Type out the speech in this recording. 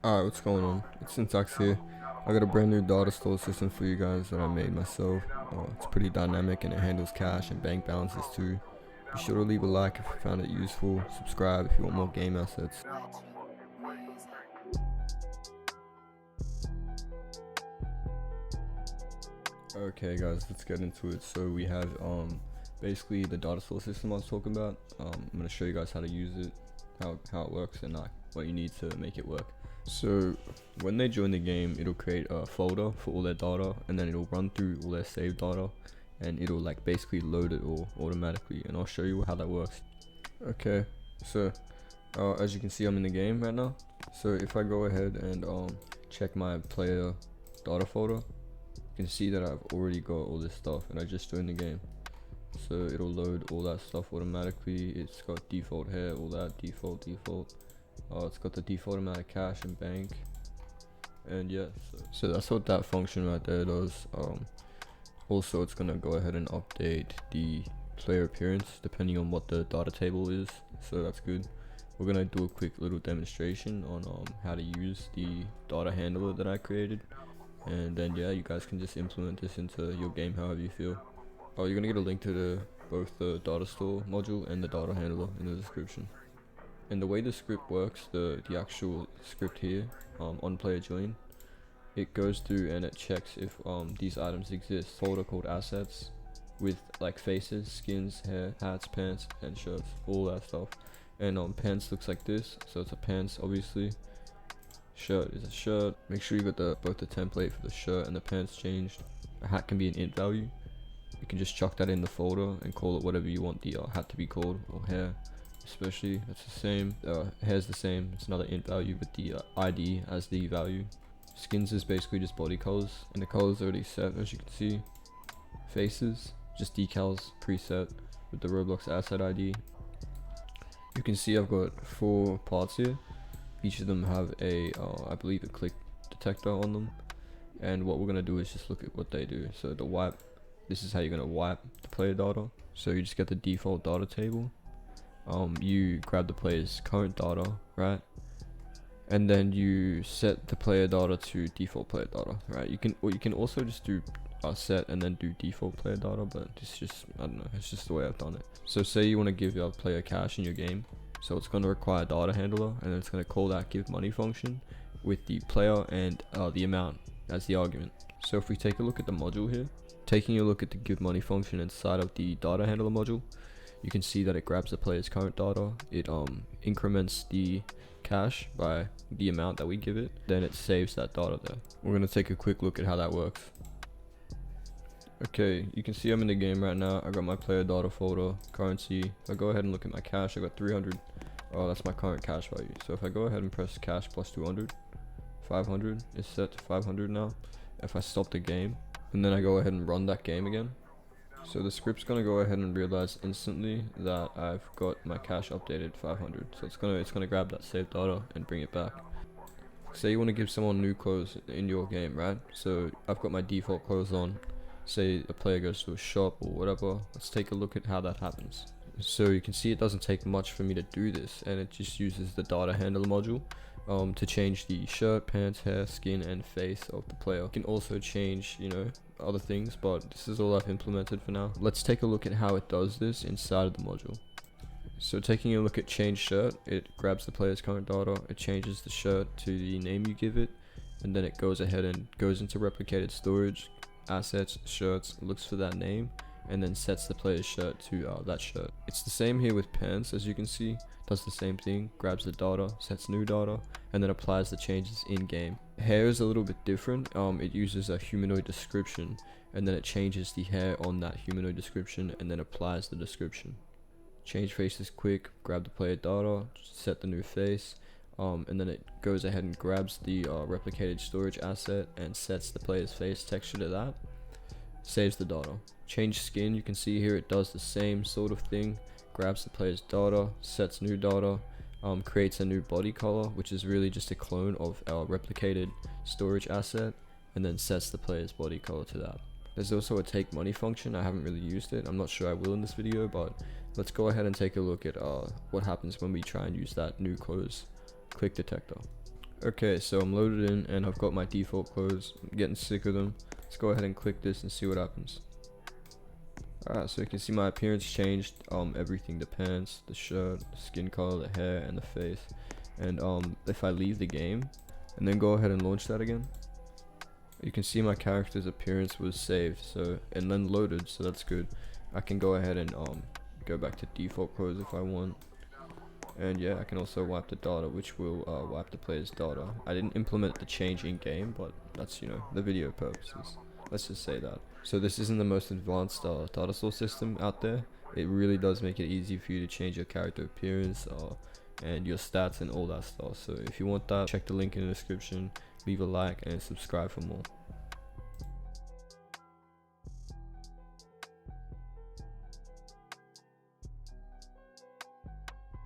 Alright, what's going on? It's Syntax here. I got a brand new Datastore system for you guys that I made myself. It's pretty dynamic and it handles cash and bank balances too. Be sure to leave a like if you found it useful. Subscribe if you want more game assets. Okay guys, let's get into it. So we have basically the Datastore system I was talking about. I'm gonna show you guys how to use it, how it works, and what you need to make it work. So when they join the game, it'll create a folder for all their data, and then it'll run through all their saved data, and it'll like basically load it all automatically, and I'll show you how that works. Okay, so as you can see, I'm in the game right now. So if I go ahead and check my player data folder, you can see that I've already got all this stuff and I just joined the game. So it'll load all that stuff automatically. It's got default hair, all that, default. It's got the default amount of cash and bank, and yeah, so that's what that function right there does. Also it's gonna go ahead and update the player appearance depending on what the data table is, so that's good. We're gonna do a quick little demonstration on how to use the data handler that I created, and then yeah, you guys can just implement this into your game however you feel. You're gonna get a link to both the Datastore module and the data handler in the description. And the way the script works, the actual script here, on player join, it goes through and it checks if these items exist. Folder called assets with like faces, skins, hair, hats, pants, and shirts, all that stuff. And pants looks like this, so it's a pants obviously. Shirt is a shirt. Make sure you got both the template for the shirt and the pants changed. A hat can be an int value. You can just chuck that in the folder and call it whatever you want the hat to be called, or hair. Especially, that's the same. Hair's the same, it's another int value with the ID as the value. Skins is basically just body colors, and the colors are already set as you can see. Faces, just decals preset with the Roblox asset ID. You can see I've got 4 parts here. Each of them have a, I believe, a click detector on them. And what we're gonna do is just look at what they do. So the wipe, this is how you're gonna wipe the player data. So you just get the default data table. You grab the player's current data, right? And then you set the player data to default player data, right? You can also just do set and then do default player data, but it's just, I don't know, it's just the way I've done it. So say you want to give your player cash in your game, so it's going to require a data handler, and then it's going to call that give money function with the player and the amount as the argument. So if we take a look at the module here, taking a look at the give money function inside of the data handler module, you can see that it grabs the player's current data, it increments the cash by the amount that we give it, then it saves that data there. We're going to take a quick look at how that works. Okay, you can see I'm in the game right now. I got my player data folder, currency. If I go ahead and look at my cash, I got 300. That's my current cash value. So if I go ahead and press cash plus 200, 500 is set to 500 now. If I stop the game, and then I go ahead and run that game again, so the script's gonna go ahead and realize instantly that I've got my cash updated 500. So it's gonna grab that saved data and bring it back. Say you want to give someone new clothes in your game, right? So I've got my default clothes on. Say a player goes to a shop or whatever. Let's take a look at how that happens. So you can see it doesn't take much for me to do this, and it just uses the data handler module to change the shirt, pants, hair, skin, and face of the player. You can also change, other things, but this is all I've implemented for now. Let's take a look at how it does this inside of the module. So taking a look at change shirt, it grabs the player's current data, it changes the shirt to the name you give it, and then it goes ahead and goes into replicated storage, assets, shirts, looks for that name, and then sets the player's shirt to that shirt. It's the same here with pants, as you can see. Does the same thing, grabs the data, sets new data, and then applies the changes in game. Hair is a little bit different. It uses a humanoid description, and then it changes the hair on that humanoid description and then applies the description. Change face is quick, grab the player data, set the new face, and then it goes ahead and grabs the replicated storage asset and sets the player's face texture to that. Saves the data. Change skin, you can see here it does the same sort of thing. Grabs the player's data, sets new data, creates a new body color, which is really just a clone of our replicated storage asset, and then sets the player's body color to that. There's also a take money function. I haven't really used it. I'm not sure I will in this video, but let's go ahead and take a look at what happens when we try and use that new clothes click detector. Okay, so I'm loaded in and I've got my default clothes. I'm getting sick of them. Let's go ahead and click this and see what happens. Alright, so you can see my appearance changed. Everything, the pants, the shirt, the skin color, the hair, and the face. And if I leave the game and then go ahead and launch that again, you can see my character's appearance was saved, so and then loaded, so that's good. I can go ahead and go back to default clothes if I want. And yeah, I can also wipe the data, which will wipe the player's data. I didn't implement the change in game, but that's, you know, the video purposes. Let's just say that. So this isn't the most advanced data source system out there. It really does make it easy for you to change your character appearance and your stats and all that stuff. So if you want that, check the link in the description, leave a like and subscribe for more.